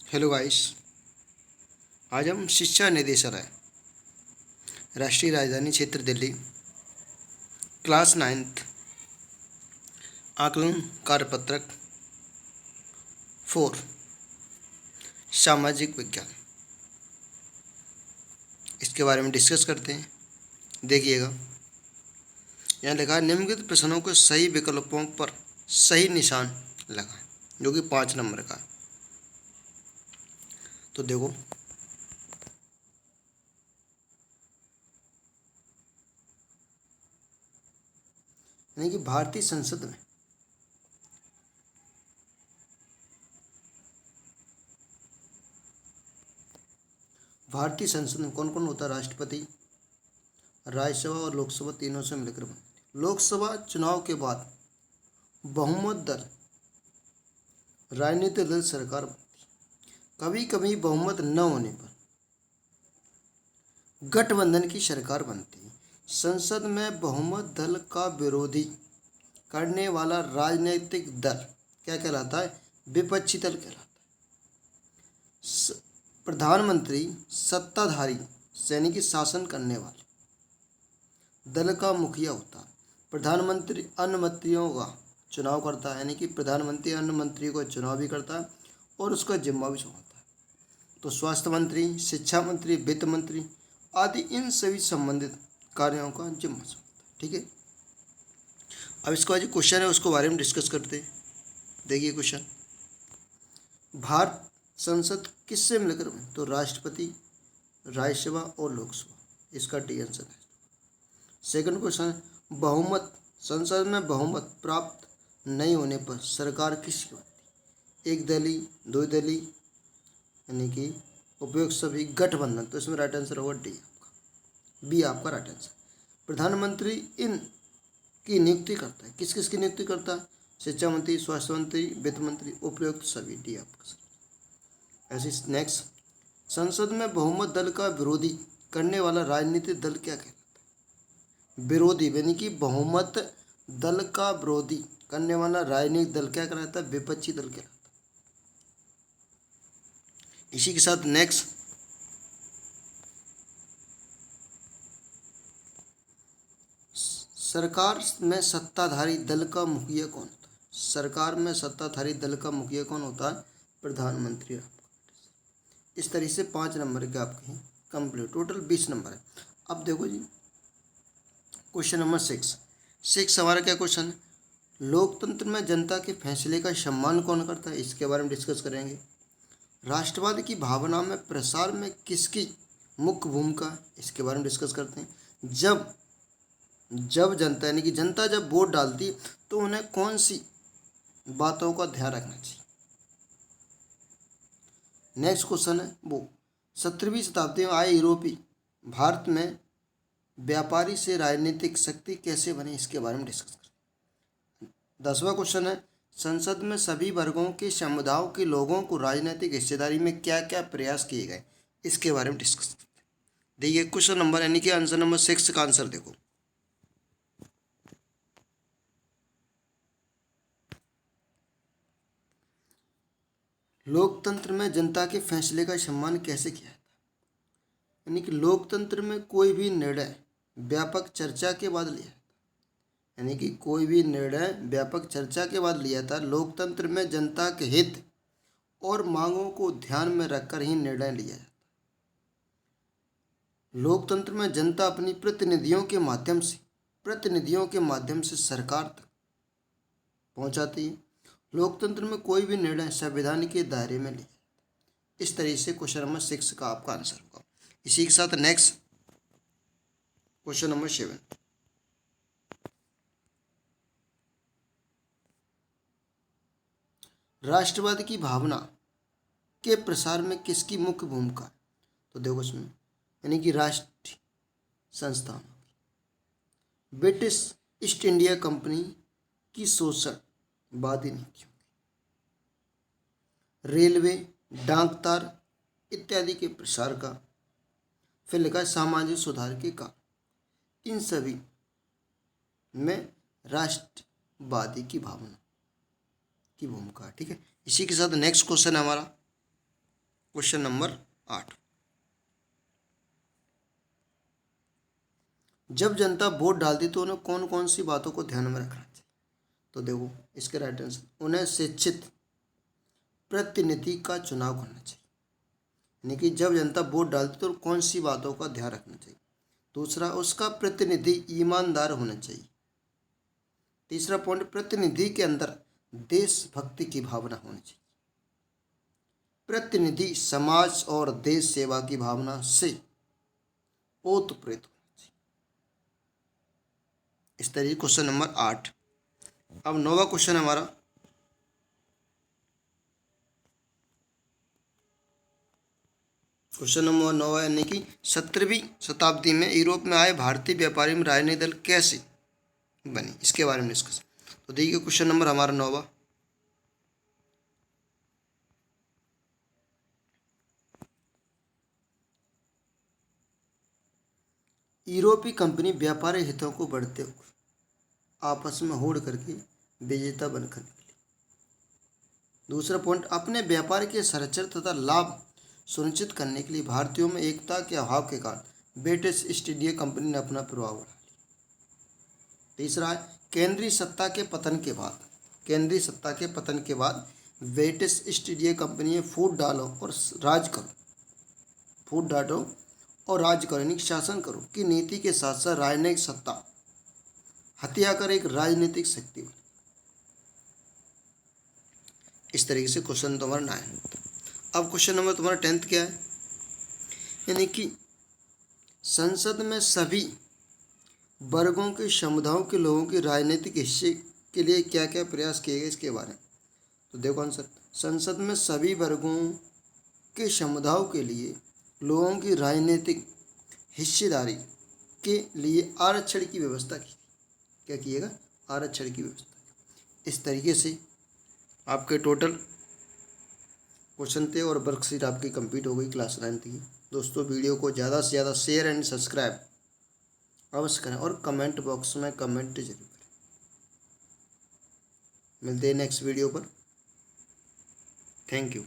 Hello guys. आज हम शिक्षा निदेशालय, राष्ट्रीय राजधानी क्षेत्र दिल्ली, क्लास 9th, आकलन कार्यपत्रक 4, सामाजिक विज्ञान, इसके बारे में डिस्कस करते हैं। देखिएगा, यहाँ लिखा है निम्नलिखित प्रश्नों के सही विकल्पों पर सही निशान लगाएं, जो कि 5 नंबर का है। तो देखो, यानी कि भारतीय संसद में कौन कौन होता है? राष्ट्रपति, राज्यसभा और लोकसभा तीनों से मिलकर बनती है। लोकसभा चुनाव के बाद बहुमत दल, राजनीतिक दल सरकार बनती है। कभी कभी बहुमत न होने पर गठबंधन की सरकार बनती है। संसद में बहुमत दल का विरोधी करने वाला राजनीतिक दल क्या कहलाता है? विपक्षी दल कहलाता है। प्रधानमंत्री सत्ताधारी यानी कि शासन करने वाले दल का मुखिया होता है। प्रधानमंत्री अन्य मंत्रियों का चुनाव करता है, यानी कि प्रधानमंत्री अन्य मंत्री को चुनाव भी करता है और उसका जिम्मा भी संभालता है। तो स्वास्थ्य मंत्री, शिक्षा मंत्री, वित्त मंत्री आदि इन सभी संबंधित कार्यों का जिम्मा संभालता है। ठीक है, अब इसका जो क्वेश्चन है उसको बारे में डिस्कस करते हैं। देखिए क्वेश्चन, भारत संसद किससे मिलकर बनी? तो राष्ट्रपति, राज्यसभा और लोकसभा, इसका डी आंसर है। सेकंड क्वेश्चन, बहुमत, संसद में बहुमत प्राप्त नहीं होने पर सरकार किसकी बनती? एक दलीय, दो दलीय, यानी कि उपयोग सभी, गठबंधन। तो इसमें राइट आंसर होगा डी आपका, बी आपका राइट आंसर। प्रधानमंत्री इन की नियुक्ति करता है, किस किस की नियुक्ति करता है? शिक्षा मंत्री, स्वास्थ्य मंत्री, वित्त मंत्री, उपयुक्त सभी, डी आपका। ऐसे नेक्स्ट, संसद में बहुमत दल का विरोधी करने वाला राजनीतिक दल क्या कहलाता है? विरोधी यानी कि बहुमत दल का विरोधी करने वाला राजनीतिक दल क्या कहलाता है? विपक्षी दल कहलाता है। इसी के साथ नेक्स्ट, सरकार में सत्ताधारी दल का मुखिया कौन होता है? सरकार में सत्ताधारी दल का मुखिया कौन होता है? प्रधानमंत्री। इस तरीके से 5 नंबर के आपके हैं कंप्लीट, टोटल 20 नंबर है। अब देखो जी, क्वेश्चन नंबर 6 हमारा क्या क्वेश्चन है? लोकतंत्र में जनता के फैसले का सम्मान कौन करता है? इसके बारे में डिस्कस करेंगे। राष्ट्रवाद की भावना में प्रसार में किसकी मुख्य भूमिका? इसके बारे में डिस्कस करते हैं। जब जनता, यानी कि जनता जब वोट डालती तो उन्हें कौन सी बातों का ध्यान रखना चाहिए? नेक्स्ट क्वेश्चन है वो, 17वीं शताब्दी में आए यूरोपी भारत में व्यापारी से राजनीतिक शक्ति कैसे बने? इसके बारे में डिस्कस करें। 10वां क्वेश्चन है, संसद में सभी वर्गों के समुदायों के लोगों को राजनीतिक हिस्सेदारी में क्या क्या प्रयास किए गए? इसके बारे में डिस्कस करते हैं। देखिए क्वेश्चन नंबर, यानी कि आंसर नंबर 6 का आंसर देखो, लोकतंत्र में जनता के फैसले का सम्मान कैसे किया जाता है? यानी कि लोकतंत्र में कोई भी निर्णय व्यापक चर्चा के बाद लिया जाता है, यानी कि कोई भी निर्णय व्यापक चर्चा के बाद लिया था। लोकतंत्र में जनता के हित और मांगों को ध्यान में रखकर ही निर्णय लिया जाता है। लोकतंत्र में जनता अपनी प्रतिनिधियों के माध्यम से सरकार तक पहुंचाती है। लोकतंत्र में कोई भी निर्णय संविधान के दायरे में लिया जाता है। इस तरीके से क्वेश्चन नंबर 6 का आपका आंसर होगा। इसी के साथ नेक्स्ट क्वेश्चन नंबर 7, राष्ट्रवाद की भावना के प्रसार में किसकी मुख्य भूमिका है? तो देखो इसमें, यानी कि राष्ट्रीय संस्थान, ब्रिटिश ईस्ट इंडिया कंपनी की शोषणवादी नीतियों, रेलवे, डाक तार इत्यादि के प्रसार का, फिर लिखा है सामाजिक सुधार के कारण। इन सभी में राष्ट्रवादी की भावना की भूमिका है। ठीक है, इसी के साथ नेक्स्ट क्वेश्चन है हमारा, क्वेश्चन नंबर 8, जब जनता वोट डालती तो उन्हें कौन कौन सी बातों को ध्यान में रखना चाहिए? तो देखो इसके राइट आंसर, उन्हें शिक्षित प्रतिनिधि का चुनाव करना चाहिए। यानी कि जब जनता वोट डालती तो कौन सी बातों का ध्यान रखना चाहिए। दूसरा, उसका प्रतिनिधि ईमानदार होना चाहिए। तीसरा पॉइंट, प्रतिनिधि के अंदर देशभक्ति की भावना होनी चाहिए। प्रतिनिधि समाज और देश सेवा की भावना से ओतप्रोत होना चाहिए। इस तरीके क्वेश्चन नंबर 8। अब 9वां क्वेश्चन हमारा, क्वेश्चन नंबर 9 यानी कि 17वीं शताब्दी में यूरोप में आए भारतीय व्यापारी में राजनीतिक दल कैसे बने, इसके बारे में डिस्कस। तो देखिए क्वेश्चन नंबर हमारा 9वां, यूरोपीय कंपनी व्यापारी हितों को बढ़ते हुए आपस में होड़ करके विजेता बनकर निकली। दूसरा पॉइंट, अपने व्यापार के संरक्षण तथा लाभ सुनिश्चित करने के लिए भारतीयों में एकता के अभाव के कारण ब्रिटिश ईस्ट इंडिया कंपनी ने अपना प्रभाव बढ़ा लिया। तीसरा है, केंद्रीय सत्ता के पतन के बाद ब्रिटिश ईस्ट इंडिया कंपनी ने फूट डालो और राज करो यानी शासन करो की नीति के साथ साथ राजनयिक सत्ता हथियाकर एक राजनीतिक शक्ति बनी। इस तरीके से क्वेश्चन तुम्हारा 9। अब क्वेश्चन नंबर तुम्हारा 10th क्या है, यानी कि संसद में सभी वर्गों के समुदायों के लोगों के राजनीतिक हिस्से के लिए क्या क्या प्रयास किए गए, इसके बारे में। तो देखो आंसर, संसद में सभी वर्गों के समुदायों के लिए लोगों की राजनीतिक हिस्सेदारी के लिए आरक्षण की व्यवस्था की। क्या किएगा, आरक्षण की व्यवस्था। इस तरीके से आपके टोटल क्वेश्चन थे और वर्कशीट आपकी कंप्लीट हो गई क्लास 9 की। दोस्तों वीडियो को ज़्यादा से ज़्यादा शेयर एंड सब्सक्राइब अवश्य करें और कमेंट बॉक्स में कमेंट जरूर करें। मिलते हैं नेक्स्ट वीडियो पर। Thank you.